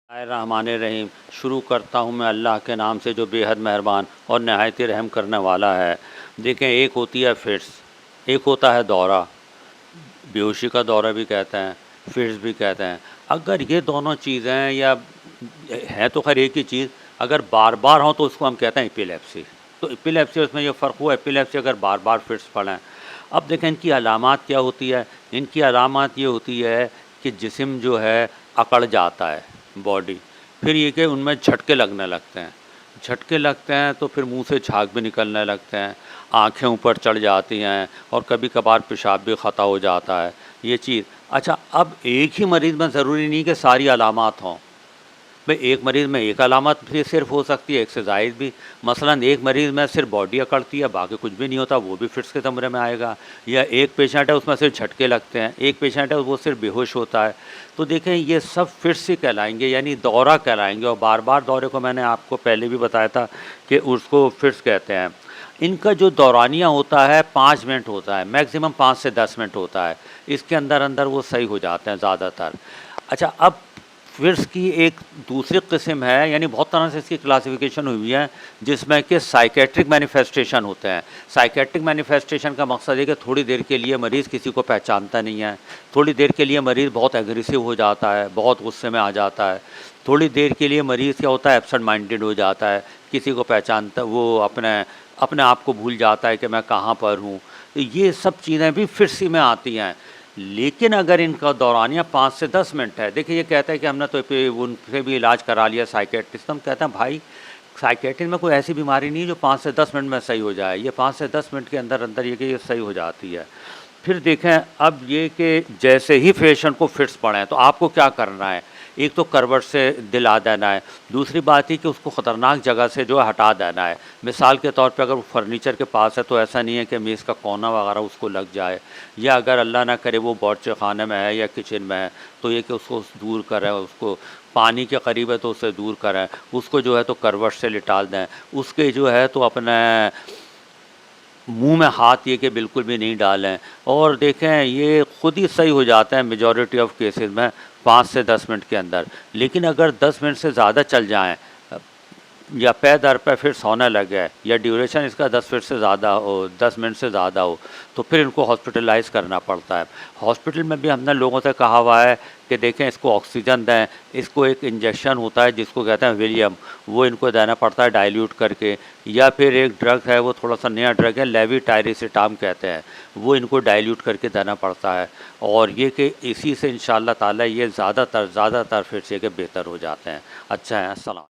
रहमान शुरू करता हूँ मैं अल्लाह के नाम से जो बेहद मेहरबान और नहायत रहम करने वाला है। देखें, एक होती है फिट्स, एक होता है दौरा। बेहोशी का दौरा भी कहते हैं, फिट्स भी कहते हैं। अगर ये दोनों चीज़ें या है तो खैर एक ही चीज़, अगर बार बार हों तो उसको हम कहते हैं एपिलेप्सी। तो एपिलेप्सी उसमें ये फ़र्क हुआ, एपिलेप्सी अगर बार बार फिट्स पड़ें। अब देखें इनकी अलामात क्या होती है। इनकी अलामात ये होती है कि जिस्म जो है अकड़ जाता है, बॉडी। फिर ये कि उनमें झटके लगने लगते हैं, झटके लगते हैं तो फिर मुंह से झाग भी निकलने लगते हैं, आँखें ऊपर चढ़ जाती हैं और कभी कभार पेशाब भी ख़ता हो जाता है, ये चीज़। अच्छा, अब एक ही मरीज़ में ज़रूरी नहीं कि सारी अलामात हों। भाई एक मरीज़ में एक अलामत भी सिर्फ हो सकती है, एक से ज़ायद भी। मसलन एक मरीज़ में सिर्फ बॉडी अकड़ती है, बाकी कुछ भी नहीं होता, वो भी फिट्स के ज़मरे में आएगा। या एक पेशेंट है उसमें सिर्फ झटके लगते हैं, एक पेशेंट है वो सिर्फ बेहोश होता है। तो देखें ये सब फिट्स ही कहलाएंगे, यानी दौरा कहलाएंगे। और बार बार दौरे को मैंने आपको पहले भी बताया था कि उसको फिट्स कहते हैं। इनका जो दौरानिया होता है 5 मिनट होता है, मैक्सिमम 5 से 10 मिनट होता है। इसके अंदर अंदर वो सही हो जाते हैं ज़्यादातर। अच्छा, अब फिट्स की एक दूसरी किस्म है, यानी बहुत तरह से इसकी क्लासिफिकेशन हुई है, जिसमें कि साइकेट्रिक मैनिफेस्टेशन होते हैं। साइकेट्रिक मैनिफेस्टेशन का मकसद है कि थोड़ी देर के लिए मरीज़ किसी को पहचानता नहीं है, थोड़ी देर के लिए मरीज़ बहुत एग्रेसिव हो जाता है, बहुत गुस्से में आ जाता है, थोड़ी देर के लिए मरीज़ क्या होता है एब्सेंट माइंडेड हो जाता है, किसी को पहचानता, वो अपने अपने आप को भूल जाता है कि मैं कहाँ पर हूँ। तो ये सब चीज़ें भी फिट्स ही में आती हैं। लेकिन अगर इनका दौरानिया 5 से 10 मिनट है, देखिए ये कहता है कि हमने तो उनसे भी इलाज करा लिया साइकेट्रिस्ट। हम कहते हैं भाई साइकेट्रिस्ट में कोई ऐसी बीमारी नहीं है जो 5 से 10 मिनट में सही हो जाए। ये 5 से 10 मिनट के अंदर अंदर ये कि ये सही हो जाती है। फिर देखें, अब ये कि जैसे ही पेशेंट को फिट्स पड़े तो आपको क्या करना है। एक तो करवट से दिला देना है, दूसरी बात ही कि उसको ख़तरनाक जगह से जो है हटा देना है। मिसाल के तौर पे अगर वो फर्नीचर के पास है तो ऐसा नहीं है कि मेज़ का कोना वगैरह उसको लग जाए, या अगर अल्लाह ना करे वो बावर्ची खाने में है या किचन में है तो ये कि उसको दूर करें, उसको पानी के करीब है तो उससे दूर करें, उसको जो है तो करवट से लिटाल दें, उसके जो है तो अपने मुंह में हाथ ये कि बिल्कुल भी नहीं डालें। और देखें ये ख़ुद ही सही हो जाता है मेजॉरिटी ऑफ़ केसेस में 5 से 10 मिनट के अंदर। लेकिन अगर 10 मिनट से ज़्यादा चल जाएं या पै दर पे फिट्स होने लगे या ड्यूरेशन इसका 10 मिनट से ज़्यादा हो, 10 मिनट से ज़्यादा हो, तो फिर इनको हॉस्पिटलाइज़ करना पड़ता है। हॉस्पिटल में भी हमने लोगों से कहा हुआ है कि देखें इसको ऑक्सीजन दें, इसको एक इंजेक्शन होता है जिसको कहते हैं विलियम, वो इनको देना पड़ता है डाइल्यूट करके। या फिर एक ड्रग है, वो थोड़ा सा नया ड्रग है, लेविटायरिसिटाम कहते हैं, वो इनको डाइल्यूट करके देना पड़ता है। और ये कि इसी से इंशाअल्लाह ताला ये ज़्यादातर फिट्स ये कि बेहतर हो जाते हैं। अच्छा है, अस्सलाम।